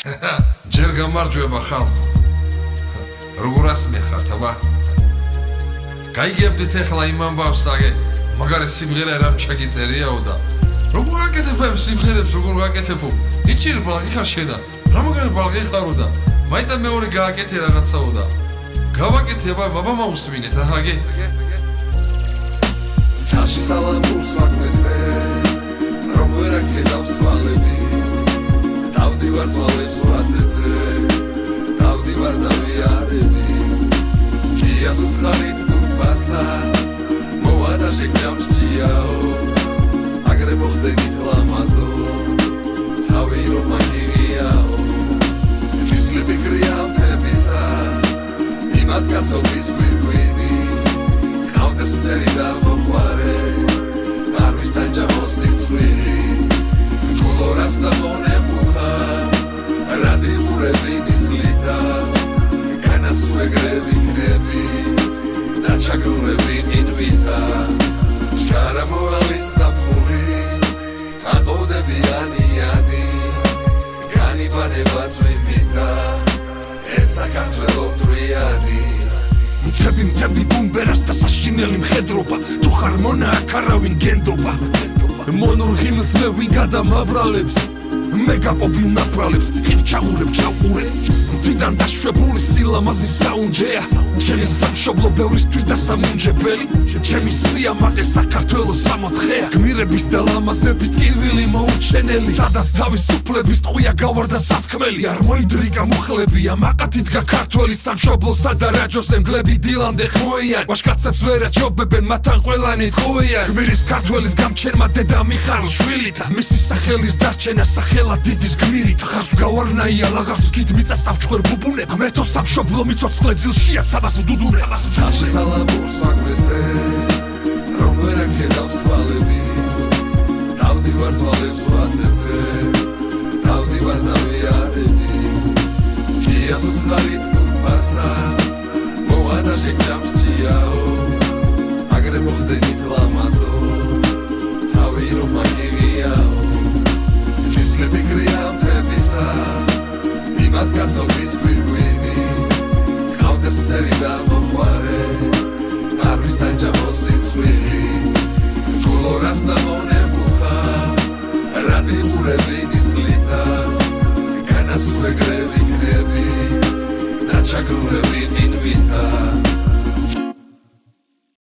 ჯერ გამარჯვება ხალხო. როგორ ასმეხართ, აბა? გაიგებდით ახლა იმ ამბავს აგე მაგარი სიმღერა რამ ჩაგიწერიაო და როგორ აკეთებ სიმღერებს, როგორ გაკეთებო? იჭირ ბალღი ხარ შედა. რა მაგარი ბალღი ხარო და მაიტა მეორე გააკეთე რაღაცაო და გავაკეთე აბა მაუსმინეთ აჰაგე. Tashi salamurs magnese Romver akedავს თვალები დავდივარ თვალებს ვაცეცე დავდივარ დავიარები იას უთხარით თუბასა მოვადა შეგჯამსჭიაო აგრე მოხდენით ლამაზო თავი რომ მაგიღიაო მისლები კრია მთებისა იმად კაცობის გვირგვინი ყავდეს მტერი და მოყვარე მარვის დაჯამოს სიცხვირი კულორას და მონებუხა რადიურები ნისლითა განასვეგრები ქნებით და ჩაგრუნები ყინვითა ჩქარა მოალის საფური აყოდები ანიანი განიბანება წვიმითა ეს საქართველო მტრიანი მთები ბუმბერას და საშინელი მხედრობა თუ ხარ მონა აქ არავინ გენდობა მონურ ღიმს მე ვინ გადამაბრალებს მეგაპოპი უნაფრალებს ხით ჩაურებ მდიდან დაშვებული სილამაზის საუნჯეა ჩემი სამშობლო ბევრისთვის და სამუნჯებელი ჩემი სიამაყე საქართველოს სამოთხეა გმირების და ლამაზების ტკივილი მოურჩენელი სადაც თავისუფლების ტყვია გავარდა სათქმელი არ მოიდრიკა მუხლები ამ აყათიდგა ქართველი სამშობლოსა და რაჯოს ემგლები დილანდე ხმოიან ვაშკაცებს ვერაჯობებენ მათთან ყველანი ტყუიან გმირის ქართველის გამჩენმა დედა მიხარს შვილითა მისი სახელის დარჩენა სახელად დიდის გმირით ხარს გავარნაია ლაღას გით მიწა სამჩხვერ ბუბუნებ მეთო სამშობლო მიწოცხლე ძილშია საბას ვდუდუნებ Tashi salamurs magnese Romver akedავს თვალები დავდივარ თვალებს ვაცეცე დავდივარ დავიარები იას უთხარით თუბასა მოვადა შეგჯამსჭიაო